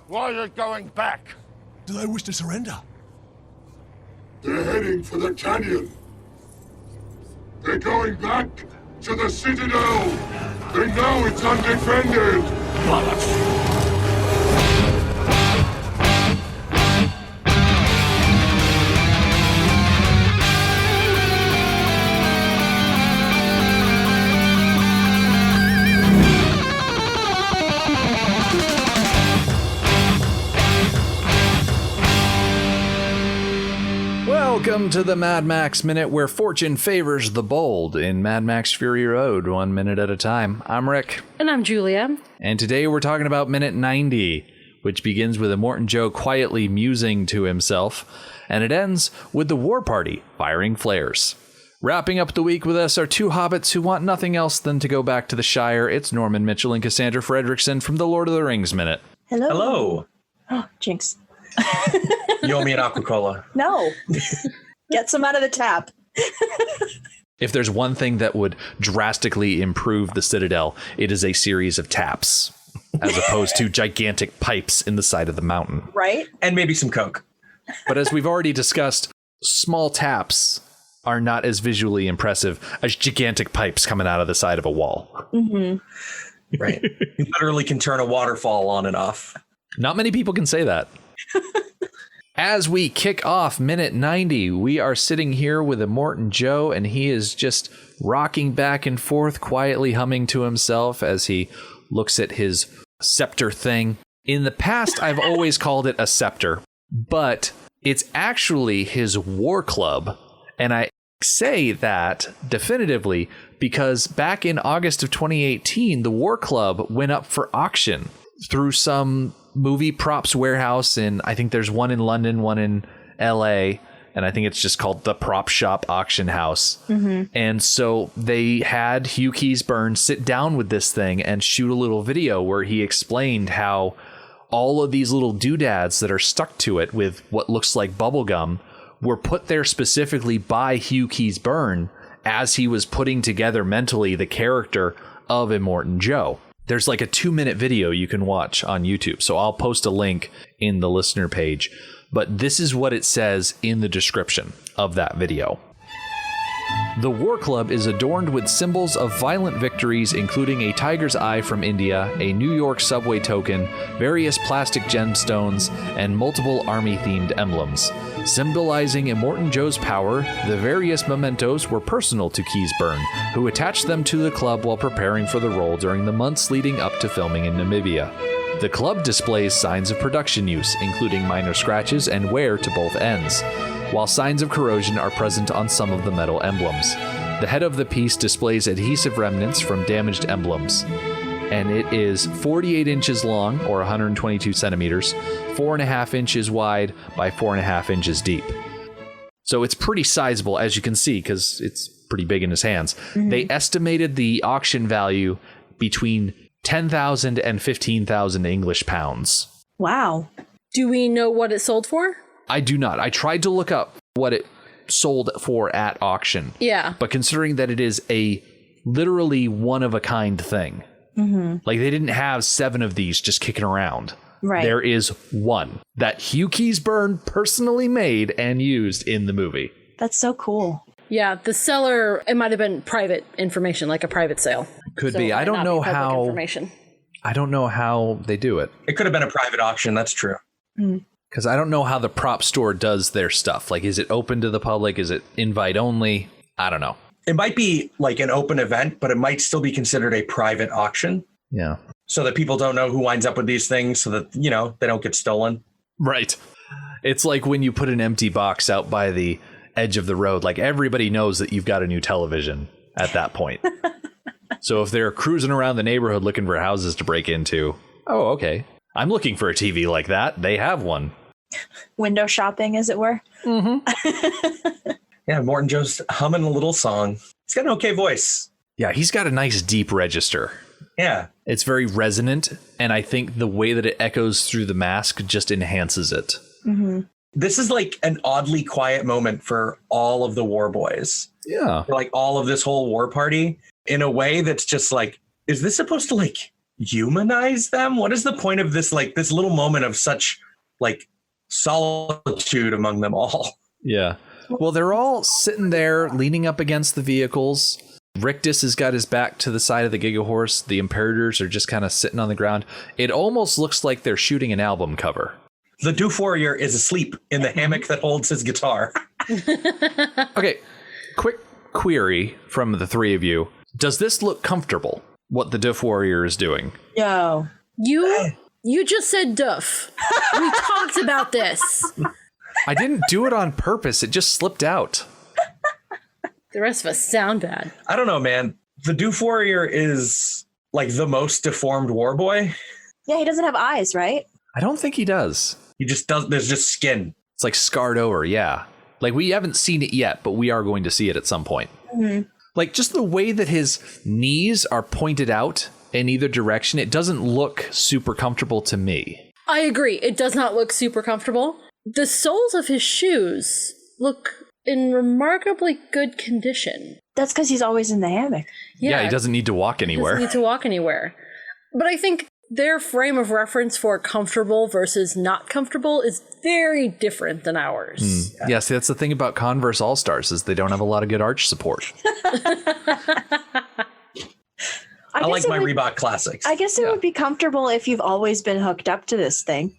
Why are you going back? Do they wish to surrender? They're heading for the canyon. They're going back to the Citadel. They know it's undefended. Bollocks! Welcome to the Mad Max Minute, where fortune favors the bold in Mad Max Fury Road, 1 minute at a time. I'm Rick. And I'm Julia. And today we're talking about minute 90, which begins with Immortan Joe quietly musing to himself, and it ends with the war party firing flares. Wrapping up the week with us are two hobbits who want nothing else than to go back to the Shire. It's Norman Mitchell and Cassandra Fredrickson from the Lord of the Rings Minute. Hello. Hello. Oh, jinx. You owe me an Aqua-Cola. No. Get some out of the tap. If there's one thing that would drastically improve the Citadel, it is a series of taps, as opposed to gigantic pipes in the side of the mountain. Right? And maybe some Coke. But as we've already discussed, small taps are not as visually impressive as gigantic pipes coming out of the side of a wall. Mm-hmm. Right. You literally can turn a waterfall on and off. Not many people can say that. As we kick off minute 90, we are sitting here with Immortan Joe, and he is just rocking back and forth, quietly humming to himself as he looks at his scepter thing. In the past, I've always called it a scepter, but it's actually his war club. And I say that definitively because back in August of 2018, the war club went up for auction through some movie props warehouse, and I think there's one in London, one in LA, and I think it's just called the Prop Shop Auction House. Mm-hmm. And so they had Hugh Keays-Byrne sit down with this thing and shoot a little video where he explained how all of these little doodads that are stuck to it with what looks like bubble gum were put there specifically by Hugh Keays-Byrne as he was putting together mentally the character of Immortan Joe. There's like a 2-minute video you can watch on YouTube, so I'll post a link in the listener page. But this is what it says in the description of that video. The War Club is adorned with symbols of violent victories, including a tiger's eye from India, a New York subway token, various plastic gemstones, and multiple army-themed emblems. Symbolizing Immortan Joe's power, the various mementos were personal to Keays-Byrne, who attached them to the club while preparing for the role during the months leading up to filming in Namibia. The club displays signs of production use, including minor scratches and wear to both ends, while signs of corrosion are present on some of the metal emblems. The head of the piece displays adhesive remnants from damaged emblems, and it is 48 inches long, or 122 centimeters, 4.5 inches wide by 4.5 inches deep. So it's pretty sizable, as you can see, because it's pretty big in his hands. Mm-hmm. They estimated the auction value between 10,000 and 15,000 English pounds. Wow. Do we know what it sold for? I do not. I tried to look up what it sold for at auction. Yeah. But considering that it is a literally one-of-a-kind thing, mm-hmm. like they didn't have 7 of these just kicking around. Right. There is one that Hugh Keays-Byrne personally made and used in the movie. That's so cool. Yeah, the seller, it might have been private information, like a private sale. Could be. I don't know how. I don't know how they do it. It could have been a private auction. That's true. Because I don't know how the prop store does their stuff. Like, is it open to the public? Is it invite only? I don't know. It might be like an open event, but it might still be considered a private auction. Yeah. So that people don't know who winds up with these things, so that, you know, they don't get stolen. Right. It's like when you put an empty box out by the edge of the road, like everybody knows that you've got a new television at that point. So if they're cruising around the neighborhood looking for houses to break into, oh, okay, I'm looking for a TV like that. They have one. Window shopping, as it were. Mm-hmm. Yeah, Immortan Joe's humming a little song. He's got an okay voice. Yeah, he's got a nice deep register. Yeah. It's very resonant, and I think the way that it echoes through the mask just enhances it. Mm-hmm. This is like an oddly quiet moment for all of the war boys. Yeah. For like all of this whole war party in a way that's just like, is this supposed to like humanize them? What is the point of this, like, this little moment of such, like, solitude among them all? Yeah. Well, they're all sitting there leaning up against the vehicles. Rictus has got his back to the side of the Gigahorse. The Imperators are just kind of sitting on the ground. It almost looks like they're shooting an album cover. The Doof Warrior is asleep in the hammock that holds his guitar. Okay, quick query from the three of you. Does this look comfortable, what the Doof Warrior is doing? Yo. You just said Duff. We talked about this. I didn't do it on purpose. It just slipped out. The rest of us sound bad. I don't know, man. The Doof Warrior is like the most deformed war boy. Yeah, he doesn't have eyes, right? I don't think he does. He just does. There's just skin. It's like scarred over, yeah. Like, we haven't seen it yet, but we are going to see it at some point. Mm-hmm. Like, just the way that his knees are pointed out in either direction, it doesn't look super comfortable to me. I agree. It does not look super comfortable. The soles of his shoes look in remarkably good condition. That's because he's always in the hammock. Yeah, he doesn't need to walk anywhere. He doesn't need to walk anywhere. But I think their frame of reference for comfortable versus not comfortable is very different than ours. Yeah, see, that's the thing about Converse All-Stars is they don't have a lot of good arch support. I like my Reebok Classics. I guess it would be comfortable if you've always been hooked up to this thing.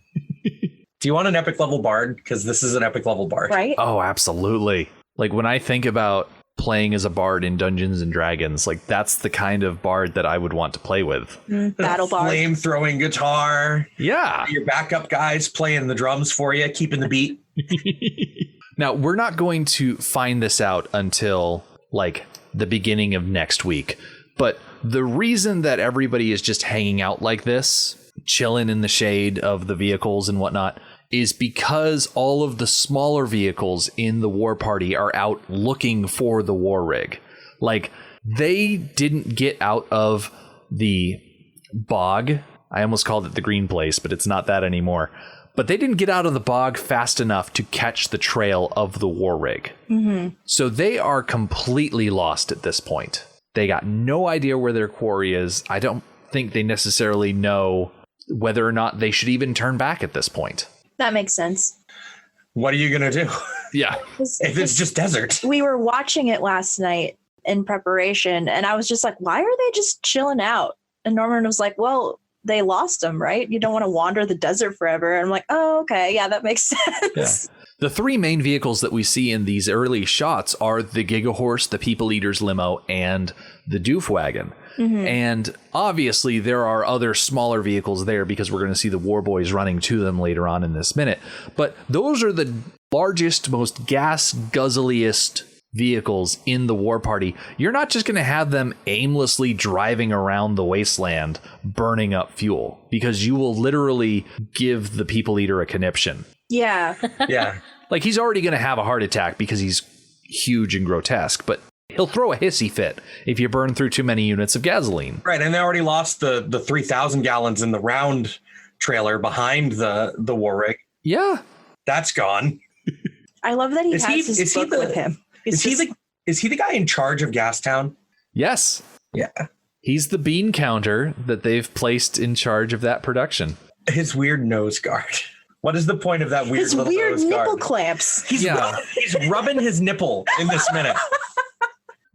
Do you want an epic level bard? Because this is an epic level bard. Right? Oh, absolutely. Like, when I think about playing as a bard in Dungeons and Dragons, like, that's the kind of bard that I would want to play with. Battle bard. Flame throwing guitar. Yeah. Your backup guys playing the drums for you, keeping the beat. Now, we're not going to find this out until, like, the beginning of next week. But the reason that everybody is just hanging out like this, chilling in the shade of the vehicles and whatnot, is because all of the smaller vehicles in the war party are out looking for the war rig. Like, they didn't get out of the bog. I almost called it the green place, but it's not that anymore. But they didn't get out of the bog fast enough to catch the trail of the war rig. Mm-hmm. So they are completely lost at this point. They got no idea where their quarry is. I don't think they necessarily know whether or not they should even turn back at this point. That makes sense. What are you going to do? Yeah. If it's just desert. We were watching it last night in preparation, and I was just like, why are they just chilling out? And Norman was like, well, they lost them, right? You don't want to wander the desert forever. And I'm like, oh, okay. Yeah, that makes sense. Yeah. The three main vehicles that we see in these early shots are the Gigahorse, the People Eater's limo, and the Doof Wagon. Mm-hmm. And obviously there are other smaller vehicles there because we're going to see the war boys running to them later on in this minute. But those are the largest, most gas-guzzliest vehicles in the war party. You're not just going to have them aimlessly driving around the wasteland burning up fuel, because you will literally give the People Eater a conniption. Yeah. Yeah. Like, he's already going to have a heart attack because he's huge and grotesque, but he'll throw a hissy fit if you burn through too many units of gasoline. Right. And they already lost the 3,000 gallons in the round trailer behind the war rig. Yeah. That's gone. I love that he has his book with him. Is he the guy in charge of Gastown? Yes. Yeah. He's the bean counter that they've placed in charge of that production. His weird nose guard. What is the point of that weird His little weird nose nipple guard? clamps. He's rubbing his nipple in this minute.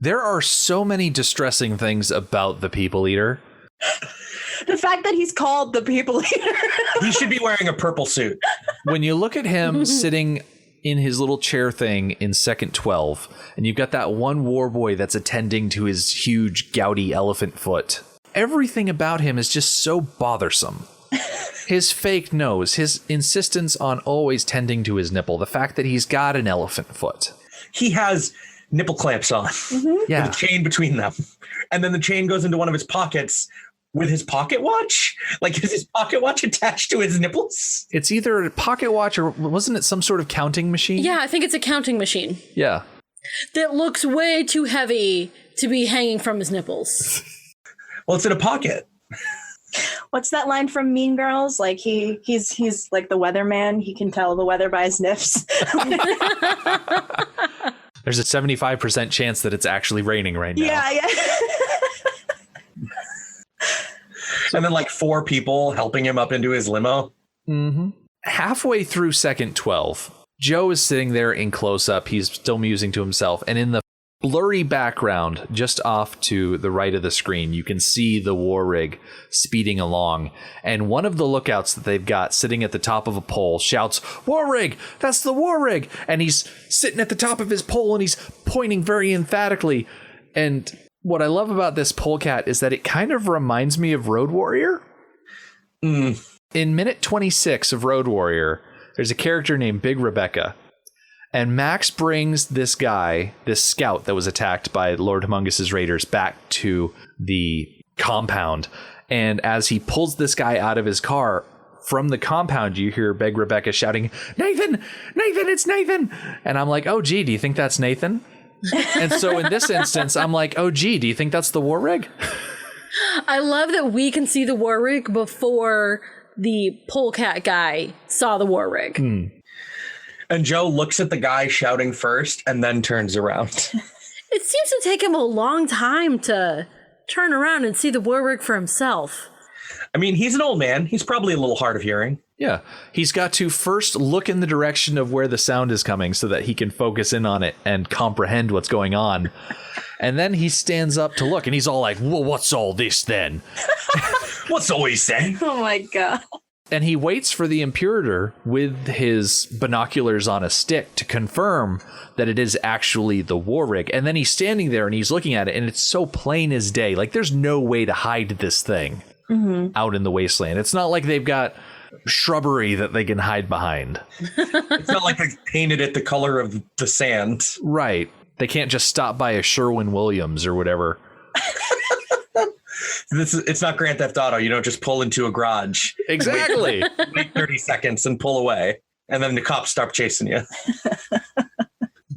There are so many distressing things about the People Eater. The fact that he's called the People Eater. He should be wearing a purple suit. When you look at him sitting in his little chair thing in Second 12, and you've got that one war boy that's attending to his huge gouty elephant foot, everything about him is just so bothersome. His fake nose, his insistence on always tending to his nipple, the fact that he's got an elephant foot. He has nipple clamps on. Mm-hmm. Yeah. With a chain between them. And then the chain goes into one of his pockets with his pocket watch. Like, is his pocket watch attached to his nipples? It's either a pocket watch or wasn't it some sort of counting machine? Yeah, I think it's a counting machine. Yeah. That looks way too heavy to be hanging from his nipples. Well, it's in a pocket. What's that line from Mean Girls? Like he's like the weatherman. He can tell the weather by his nips. There's a 75% chance that it's actually raining right now. Yeah. And then like 4 people helping him up into his limo. Mm-hmm. Halfway through second 12, Joe is sitting there in close-up. He's still musing to himself. And in the blurry background, just off to the right of the screen, you can see the war rig speeding along. And one of the lookouts that they've got sitting at the top of a pole shouts, "War rig! That's the war rig!" And he's sitting at the top of his pole and he's pointing very emphatically. And what I love about this polecat is that it kind of reminds me of Road Warrior. In minute 26 of Road Warrior, there's a character named Big Rebecca. And Max brings this guy, this scout that was attacked by Lord Humongous' raiders, back to the compound. And as he pulls this guy out of his car, from the compound, you hear Big Rebecca shouting, "Nathan! Nathan, it's Nathan!" And I'm like, oh, gee, do you think that's Nathan? And so in this instance, I'm like, oh, gee, do you think that's the war rig? I love that we can see the war rig before the polecat guy saw the war rig. And Joe looks at the guy shouting first and then turns around. It seems to take him a long time to turn around and see the war rig for himself. I mean, he's an old man. He's probably a little hard of hearing. Yeah. He's got to first look in the direction of where the sound is coming so that he can focus in on it and comprehend what's going on. And then he stands up to look and he's all like, "Well, what's all this then?" What's all he saying? Oh my God. And he waits for the Imperator with his binoculars on a stick to confirm that it is actually the war rig. And then he's standing there and he's looking at it and it's so plain as day. Like there's no way to hide this thing out in the wasteland. It's not like they've got shrubbery that they can hide behind. It's not like they painted it the color of the sand. Right. They can't just stop by a Sherwin-Williams or whatever. It's not Grand Theft Auto. You don't just pull into a garage. Exactly. Wait 30 seconds and pull away. And then the cops start chasing you.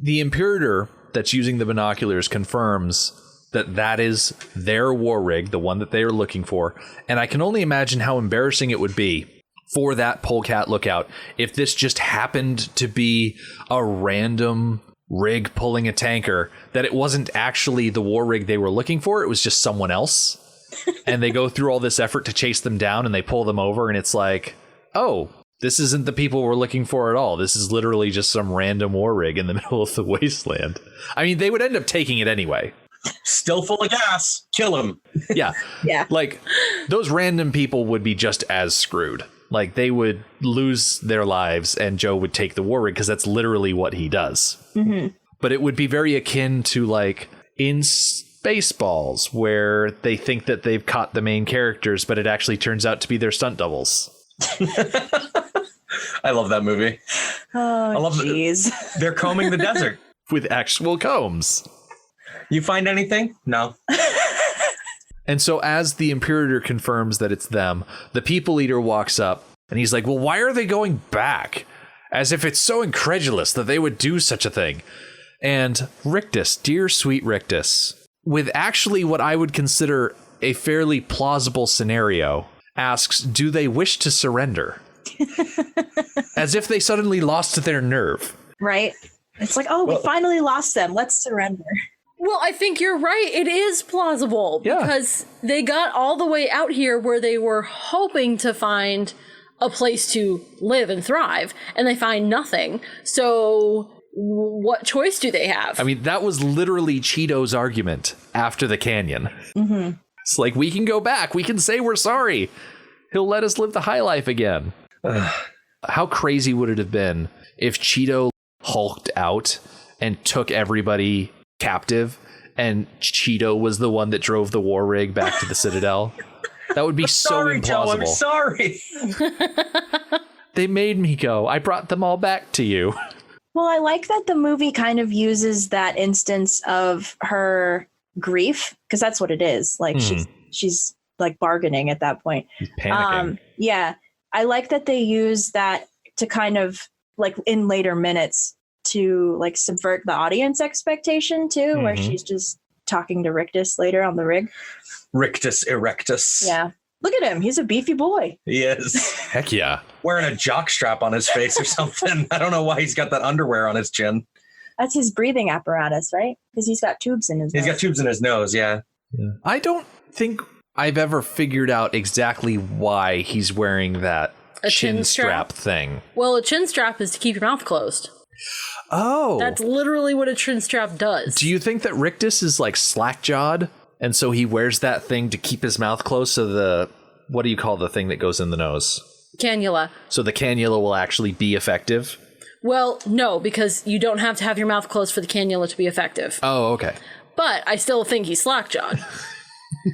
The Imperator that's using the binoculars confirms that that is their war rig, the one that they are looking for. And I can only imagine how embarrassing it would be for that polecat lookout if this just happened to be a random rig pulling a tanker, that it wasn't actually the war rig they were looking for. It was just someone else. And they go through all this effort to chase them down and they pull them over. And it's like, oh, this isn't the people we're looking for at all. This is literally just some random war rig in the middle of the wasteland. I mean, they would end up taking it anyway. Still full of gas. Kill him. Yeah. Yeah. Like those random people would be just as screwed. Like they would lose their lives and Joe would take the war rig because that's literally what he does. But it would be very akin to like in Spaceballs, where they think that they've caught the main characters, but it actually turns out to be their stunt doubles. I love that movie. Oh, I love jeez. They're combing the desert. With actual combs. You find anything? No. And so as the Imperator confirms that it's them, the People Eater walks up and he's like, well, why are they going back? As if it's so incredulous that they would do such a thing. And Rictus, dear sweet Rictus, with actually what I would consider a fairly plausible scenario, asks, do they wish to surrender? As if they suddenly lost their nerve. Right? It's like, oh, we finally lost them. Let's surrender. Well, I think you're right. It is plausible because they got all the way out here where they were hoping to find a place to live and thrive, and they find nothing. So what choice do they have? I mean, that was literally Cheeto's argument after the canyon. It's like, we can go back. We can say we're sorry. He'll let us live the high life again. How crazy would it have been if Cheeto hulked out and took everybody captive and Cheeto was the one that drove the war rig back to the Citadel? That would be so implausible. Joe, I'm sorry. They made me go. I brought them all back to you. Well, I like that the movie kind of uses that instance of her grief, because that's what it is. Like she's like bargaining at that point. Panicking. Yeah. I like that they use that to kind of like in later minutes to like subvert the audience expectation too, where she's just talking to Rictus later on the rig. Rictus erectus. Yeah. Look at him. He's a beefy boy. He is. Heck yeah. Wearing a jock strap on his face or something. I don't know why he's got that underwear on his chin. That's his breathing apparatus, right? Because he's got tubes in his nose. He's got tubes in his nose, yeah. I don't think I've ever figured out exactly why he's wearing that chin strap thing. Well, a chin strap is to keep your mouth closed. Oh. That's literally what a chin strap does. Do you think that Rictus is like slack-jawed, and so he wears that thing to keep his mouth closed so the... What do you call the thing that goes in the nose? Cannula. So the cannula will actually be effective? Well, no, because you don't have to have your mouth closed for the cannula to be effective. Oh, okay. But I still think he's slack-jawed.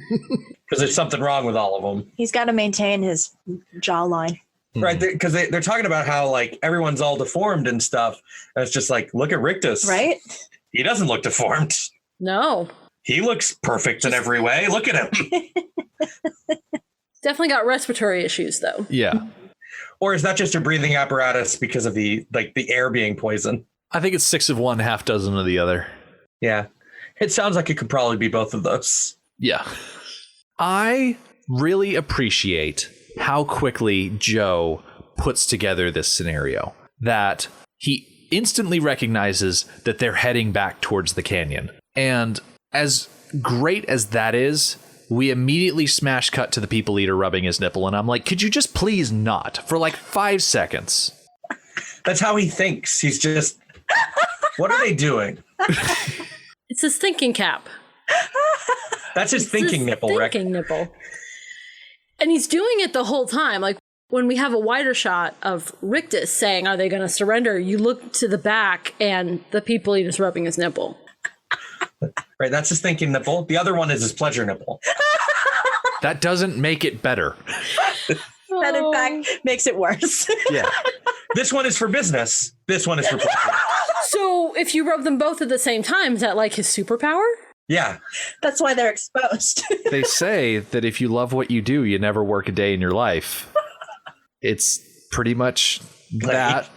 Because there's something wrong with all of them. He's got to maintain his jawline. Right, because they're talking about how, like, everyone's all deformed and stuff. And it's just like, look at Rictus. Right? He doesn't look deformed. No. He looks perfect in every way. Look at him. Definitely got respiratory issues, though. Yeah. Or is that just a breathing apparatus because of the air being poisoned? I think it's 6 of one, half dozen of the other. Yeah. It sounds like it could probably be both of those. Yeah. I really appreciate how quickly Joe puts together this scenario. That he instantly recognizes that they're heading back towards the canyon. And as great as that is, we immediately smash cut to the people eater rubbing his nipple. And I'm like, could you just please not for like 5 seconds? That's how he thinks. He's just, what are they doing? It's his thinking cap. That's his thinking nipple, Rick. Thinking nipple. And he's doing it the whole time. Like when we have a wider shot of Rictus saying, are they going to surrender? You look to the back and the people eater's rubbing his nipple. Right, that's his thinking nipple. The other one is his pleasure nipple. That doesn't make it better. That, in fact, makes it worse. Yeah. This one is for business. This one is for pleasure. So if you rub them both at the same time, is that like his superpower? Yeah. That's why they're exposed. They say that if you love what you do, you never work a day in your life. It's pretty much that,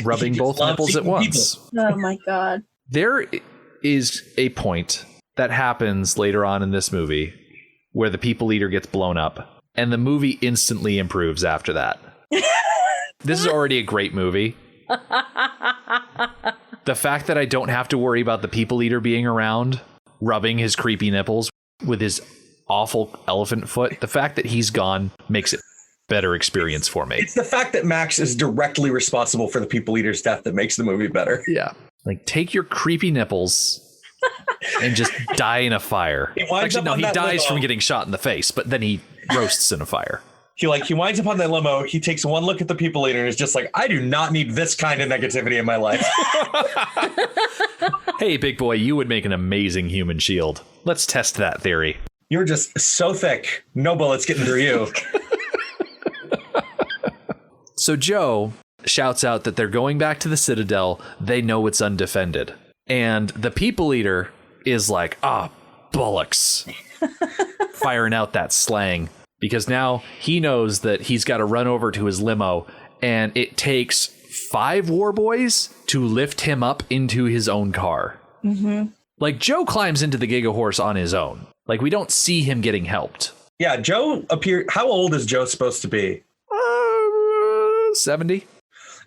rubbing both nipples at once. Oh my God. There is a point that happens later on in this movie where the people eater gets blown up, and the movie instantly improves after that. This is already a great movie. The fact that I don't have to worry about the people eater being around, rubbing his creepy nipples with his awful elephant foot, the fact that he's gone makes it a better experience for me. It's the fact that Max is directly responsible for the people eater's death that makes the movie better. Yeah. Like, take your creepy nipples and just die in a fire. Actually, no, he dies from getting shot in the face, but then he roasts in a fire. He winds up on that limo. He takes one look at the people eater and is just like, I do not need this kind of negativity in my life. Hey, big boy, you would make an amazing human shield. Let's test that theory. You're just so thick. No bullets getting through you. So Joe shouts out that they're going back to the Citadel. They know it's undefended. And the people eater is like, bollocks. Firing out that slang. Because now he knows that he's got to run over to his limo, and it takes 5 war boys to lift him up into his own car. Mm-hmm. Like, Joe climbs into the Giga Horse on his own. Like, we don't see him getting helped. Yeah, Joe appeared. How old is Joe supposed to be? 70.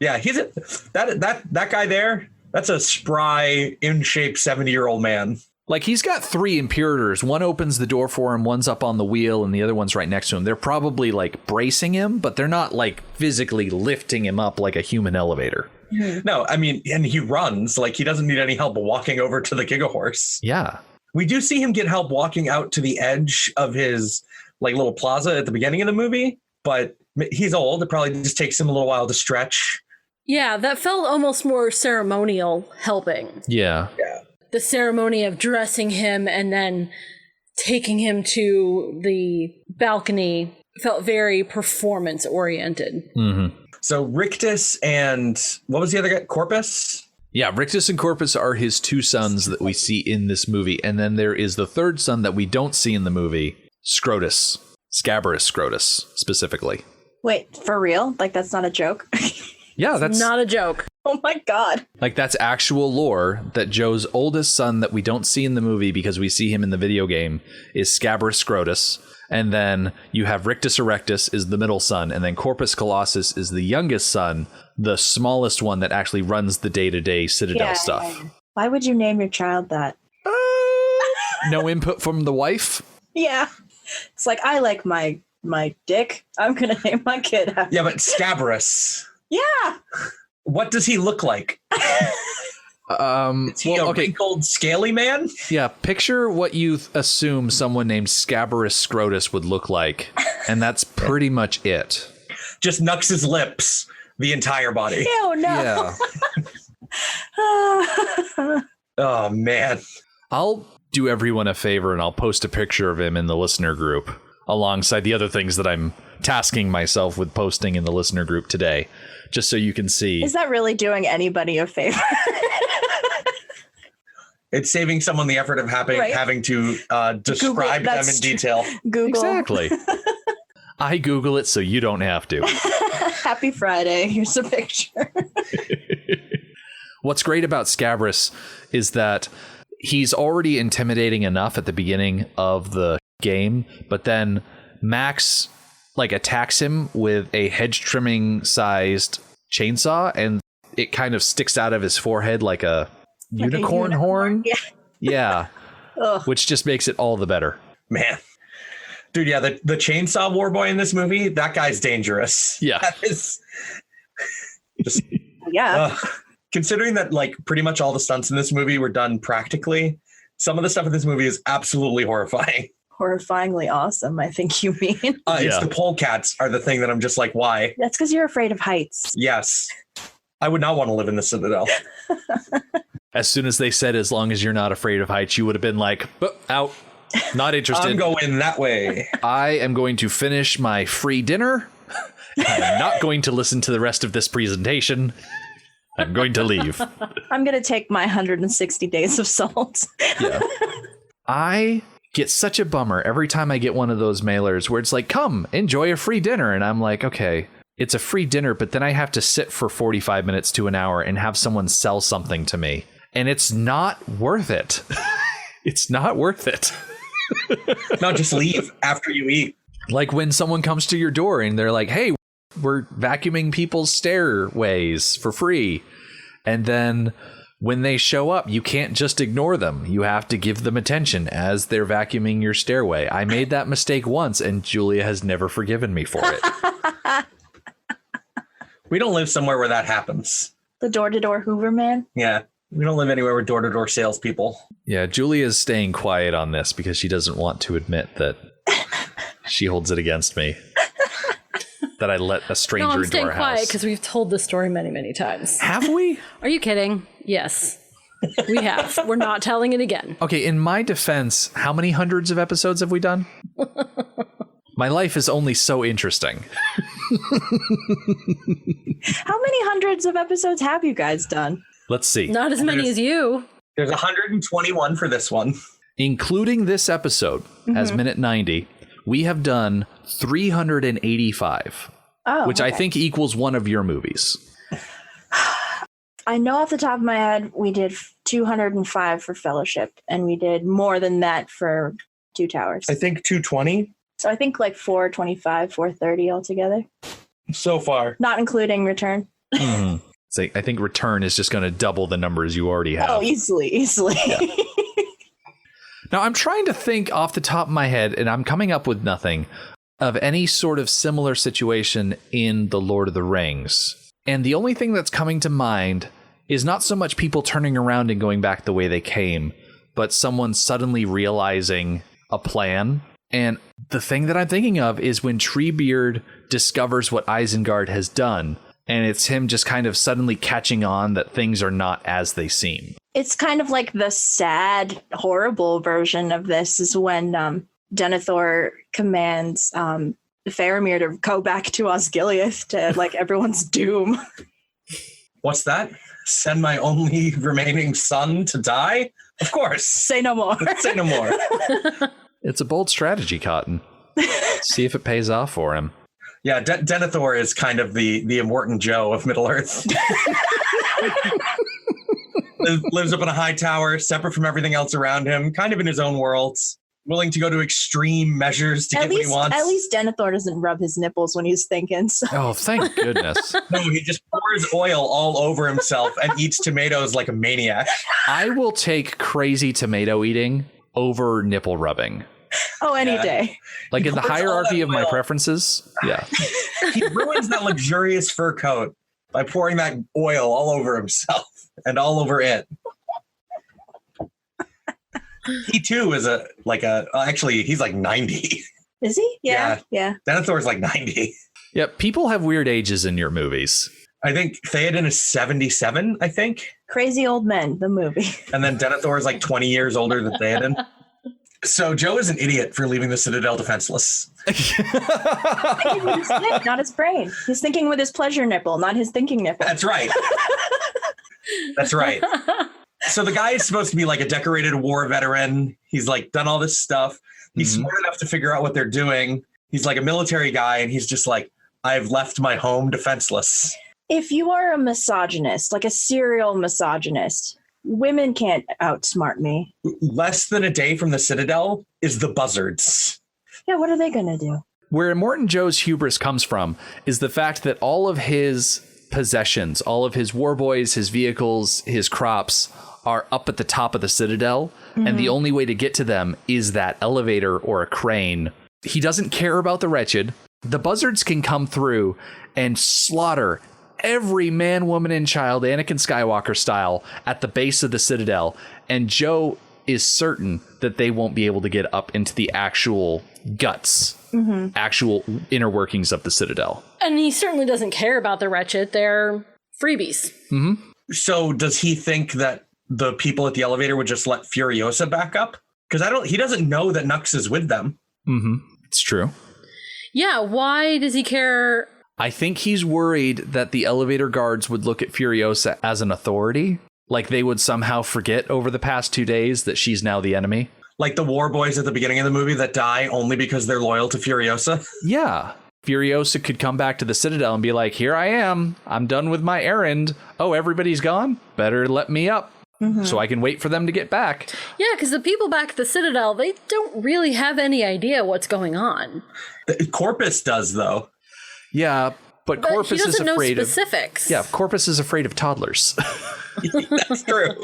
Yeah, he's that guy there. That's a spry, in shape 70-year-old man. Like, he's got 3 Imperators. One opens the door for him, one's up on the wheel, and the other one's right next to him. They're probably, like, bracing him, but they're not, like, physically lifting him up like a human elevator. No, I mean, and he runs. Like, he doesn't need any help walking over to the Giga Horse. Yeah. We do see him get help walking out to the edge of his, like, little plaza at the beginning of the movie, but he's old. It probably just takes him a little while to stretch. Yeah, that felt almost more ceremonial helping. Yeah. Yeah. The ceremony of dressing him and then taking him to the balcony felt very performance oriented. Mm-hmm. So Rictus and what was the other guy? Corpus? Yeah, Rictus and Corpus are his 2 sons that we see in this movie. And then there is the 3rd son that we don't see in the movie, Scrotus. Scabrous Scrotus, specifically. Wait, for real? Like, that's not a joke? Yeah, that's not a joke. Oh my God. Like, that's actual lore that Joe's oldest son that we don't see in the movie because we see him in the video game is Scabrous Scrotus. And then you have Rictus Erectus is the middle son. And then Corpus Colossus is the youngest son, the smallest one that actually runs the day-to-day Citadel stuff. Yeah. Why would you name your child that? No input from the wife? Yeah. It's like, I like my dick. I'm going to name my kid after. Yeah, but Scabrous. Yeah. What does he look like? Is he a wrinkled, scaly man? Yeah, picture what you assume someone named Scabrous Scrotus would look like, and that's pretty much it. Just Nux's lips, the entire body. Ew, no. Yeah. Oh, man. I'll do everyone a favor and I'll post a picture of him in the listener group alongside the other things that I'm tasking myself with posting in the listener group today, just so you can see. Is that really doing anybody a favor? It's saving someone the effort of having to describe them in detail. Google. Exactly. I Google it so you don't have to. Happy Friday. Here's a picture. What's great about Scabrous is that he's already intimidating enough at the beginning of the game, but then Max attacks him with a hedge trimming sized chainsaw, and it kind of sticks out of his forehead like a unicorn horn. Yeah. Which just makes it all the better. Man. Dude, yeah, the chainsaw war boy in this movie, that guy's dangerous. Yeah. That is just yeah. Considering that pretty much all the stunts in this movie were done practically, some of the stuff in this movie is absolutely horrifying. Horrifyingly awesome, I think you mean. It's the polecats are the thing that I'm just like, why? That's because you're afraid of heights. Yes. I would not want to live in the Citadel. As soon as they said, as long as you're not afraid of heights, you would have been like, out, not interested. I'm going that way. I am going to finish my free dinner. I'm not going to listen to the rest of this presentation. I'm going to leave. I'm going to take my 160 days of salt. Yeah. I get such a bummer every time I get one of those mailers where it's like, come, enjoy a free dinner. And I'm like, okay, it's a free dinner, but then I have to sit for 45 minutes to an hour and have someone sell something to me. And it's not worth it. It's not worth it. No, just leave after you eat. Like when someone comes to your door and they're like, hey, we're vacuuming people's stairways for free. And then when they show up, you can't just ignore them. You have to give them attention as they're vacuuming your stairway. I made that mistake once and Julia has never forgiven me for it. We don't live somewhere where that happens. The door-to-door Hoover man? Yeah. We don't live anywhere with door-to-door salespeople. Yeah, Julia's staying quiet on this because she doesn't want to admit that she holds it against me. That I let a stranger into our house. No, I'm staying quiet because we've told this story many, many times. Have we? Are you kidding? Yes, we have. We're not telling it again. Okay, in my defense, how many hundreds of episodes have we done? My life is only so interesting. How many hundreds of episodes have you guys done? Let's see. Not as many as you. There's 121 for this one. Including this episode as minute 90, we have done 385, which I think equals one of your movies. I know off the top of my head, we did 205 for Fellowship, and we did more than that for Two Towers. I think 220. So I think 425, 430 altogether. So far. Not including Return. So I think Return is just going to double the numbers you already have. Oh, easily. Yeah. Now, I'm trying to think off the top of my head, and I'm coming up with nothing, of any sort of similar situation in The Lord of the Rings. And the only thing that's coming to mind is not so much people turning around and going back the way they came, but someone suddenly realizing a plan. And the thing that I'm thinking of is when Treebeard discovers what Isengard has done, and it's him just kind of suddenly catching on that things are not as they seem. It's kind of like the sad, horrible version of this is when Denethor commands Faramir to go back to Osgiliath to everyone's doom. What's that? Send my only remaining son to die? Of course. Say no more. Say no more. It's a bold strategy, Cotton. See if it pays off for him. Yeah, Denethor is kind of the Immortan Joe of Middle-earth. Lives up in a high tower, separate from everything else around him, kind of in his own world, willing to go to extreme measures to get what he wants. At least Denethor doesn't rub his nipples when he's thinking. So. Oh, thank goodness. No, he just pours oil all over himself and eats tomatoes like a maniac. I will take crazy tomato eating over nipple rubbing. Oh, any day. Like in the hierarchy of my preferences. Yeah. He ruins that luxurious fur coat by pouring that oil all over himself and all over it. He too is actually he's like 90. Is he? Yeah. Denethor's like 90. Yeah, people have weird ages in your movies. I think Theoden is 77, I think. Crazy Old Men, the movie. And then Denethor is like 20 years older than Theoden. So Joe is an idiot for leaving the Citadel defenseless. He's thinking with his dick, not his brain. He's thinking with his pleasure nipple, not his thinking nipple. That's right. That's right. So the guy is supposed to be like a decorated war veteran. He's like done all this stuff. He's smart enough to figure out what they're doing. He's like a military guy, and he's just like, I've left my home defenseless. If you are a misogynist, like a serial misogynist, women can't outsmart me. Less than a day from the Citadel is the Buzzards. Yeah, what are they going to do? Where Immortan Joe's hubris comes from is the fact that all of his possessions, all of his war boys, his vehicles, his crops are up at the top of the Citadel. And the only way to get to them is that elevator or a crane. He doesn't care about the wretched. The Buzzards can come through and slaughter every man, woman, and child, Anakin Skywalker style, at the base of the Citadel. And Joe is certain that they won't be able to get up into the actual guts, actual inner workings of the Citadel. And he certainly doesn't care about the wretched. They're freebies. So does he think that the people at the elevator would just let Furiosa back up? Because he doesn't know that Nux is with them. It's true. Yeah, why does he care? I think he's worried that the elevator guards would look at Furiosa as an authority. Like they would somehow forget over the past 2 days that she's now the enemy. Like the war boys at the beginning of the movie that die only because they're loyal to Furiosa. Yeah. Furiosa could come back to the Citadel and be like, here I am. I'm done with my errand. Oh, everybody's gone? Better let me up. So I can wait for them to get back. Yeah, because the people back at the Citadel, they don't really have any idea what's going on. Corpus does, though. Yeah, but Corpus is afraid of specifics. Yeah, Corpus is afraid of toddlers. That's true.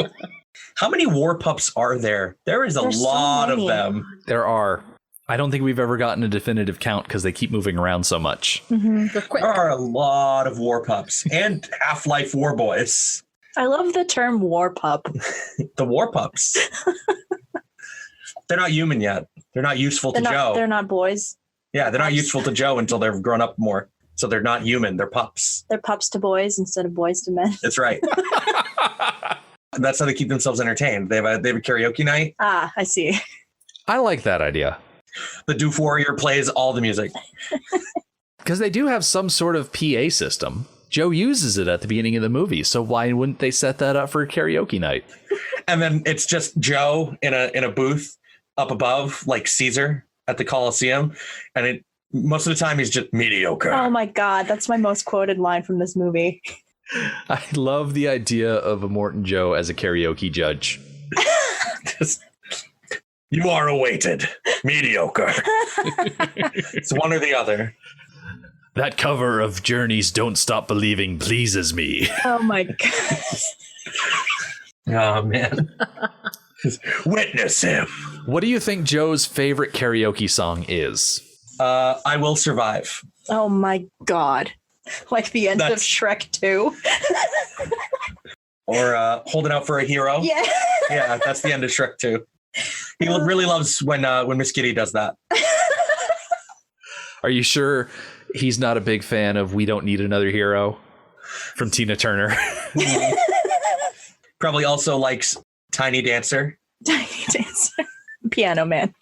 How many war pups are there? There's lot of them. There are. I don't think we've ever gotten a definitive count because they keep moving around so much. There are a lot of war pups and Half-Life war boys. I love the term war pup. The war pups. They're not human yet. They're not useful to Joe. They're not boys. Yeah, they're not useful to Joe until they've grown up more. So they're not human. They're pups. They're pups to boys instead of boys to men. That's right. That's how they keep themselves entertained. They have a karaoke night. Ah, I see. I like that idea. The Doof Warrior plays all the music. Because they do have some sort of PA system. Joe uses it at the beginning of the movie, so why wouldn't they set that up for a karaoke night? And then it's just Joe in a booth up above, like Caesar at the Colosseum, and most of the time he's just mediocre. Oh my God, that's my most quoted line from this movie. I love the idea of Immortan Joe as a karaoke judge. You are awaited, mediocre. It's one or the other. That cover of Journey's Don't Stop Believing pleases me. Oh my God. Oh, man. Witness him. What do you think Joe's favorite karaoke song is? I Will Survive. Oh my God. Like the end of Shrek 2. Or Holding Out for a Hero. Yeah. Yeah, that's the end of Shrek 2. He really loves when Miss Kitty does that. Are you sure he's not a big fan of We Don't Need Another Hero from Tina Turner? Probably also likes Tiny Dancer. Tiny Dancer. Piano Man.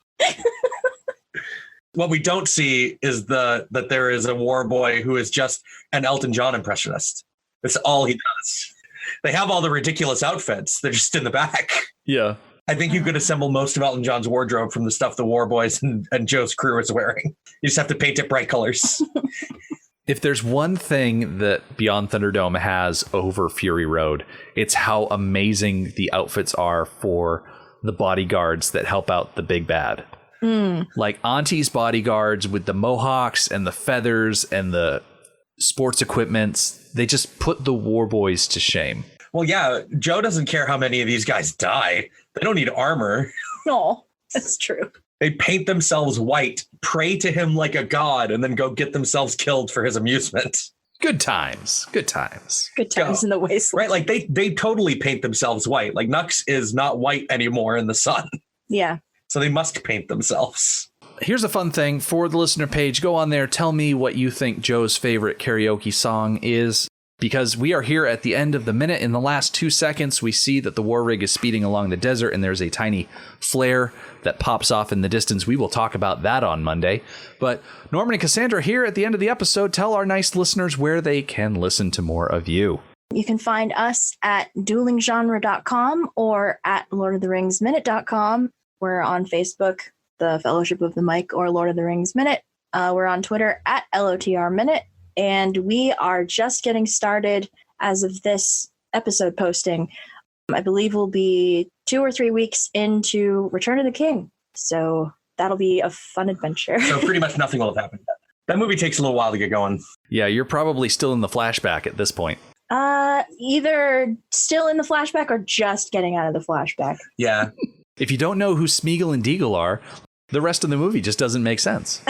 What we don't see is that there is a war boy who is just an Elton John impressionist. That's all he does. They have all the ridiculous outfits. They're just in the back. Yeah. I think you could assemble most of Elton John's wardrobe from the stuff the war boys and Joe's crew is wearing. You just have to paint it bright colors. If there's one thing that Beyond Thunderdome has over Fury Road, it's how amazing the outfits are for the bodyguards that help out the big bad. Like Auntie's bodyguards with the mohawks and the feathers and the sports equipments, they just put the war boys to shame. Well, yeah, Joe doesn't care how many of these guys die. They don't need armor. No, that's true. They paint themselves white, pray to him like a god, and then go get themselves killed for his amusement. Good times. Good times. Good times in the wasteland. Right, like they totally paint themselves white. Like Nux is not white anymore in the sun. Yeah. So they must paint themselves. Here's a fun thing for the listener page. Go on there. Tell me what you think Joe's favorite karaoke song is. Because we are here at the end of the minute. In the last 2 seconds, we see that the war rig is speeding along the desert and there's a tiny flare that pops off in the distance. We will talk about that on Monday. But Norman and Cassandra here at the end of the episode, tell our nice listeners where they can listen to more of you. You can find us at duelinggenre.com or at lordoftheringsminute.com. We're on Facebook, the Fellowship of the Mic, or Lord of the Rings Minute. We're on Twitter at LOTR Minute. And we are just getting started as of this episode posting. I believe we'll be 2 or 3 weeks into Return of the King. So that'll be a fun adventure. So pretty much nothing will have happened yet. That movie takes a little while to get going. Yeah, you're probably still in the flashback at this point. Either still in the flashback or just getting out of the flashback. Yeah. If you don't know who Smeagol and Deagle are, the rest of the movie just doesn't make sense.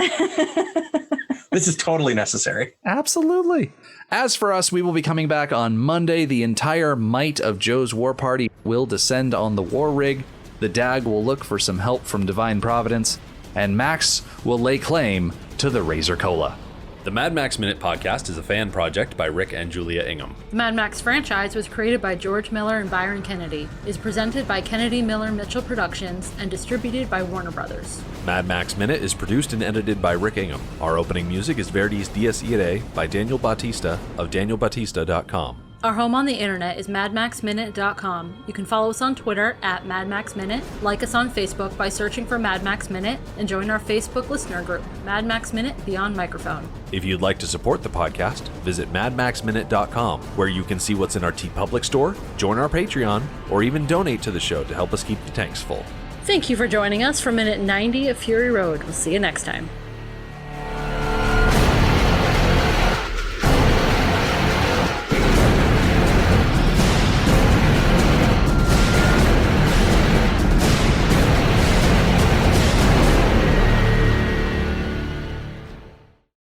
This is totally necessary. Absolutely. As for us, we will be coming back on Monday. The entire might of Joe's war party will descend on the war rig. The Dag will look for some help from Divine Providence, and Max will lay claim to the Razor Cola. The Mad Max Minute podcast is a fan project by Rick and Julia Ingham. The Mad Max franchise was created by George Miller and Byron Kennedy, is presented by Kennedy Miller Mitchell Productions, and distributed by Warner Brothers. Mad Max Minute is produced and edited by Rick Ingham. Our opening music is Verdi's Dies Irae by Daniel Bautista of danielbautista.com. Our home on the internet is madmaxminute.com. You can follow us on Twitter at madmaxminute, like us on Facebook by searching for Mad Max Minute, and join our Facebook listener group, Mad Max Minute Beyond Microphone. If you'd like to support the podcast, visit madmaxminute.com, where you can see what's in our TeePublic store, join our Patreon, or even donate to the show to help us keep the tanks full. Thank you for joining us for Minute 90 of Fury Road. We'll see you next time.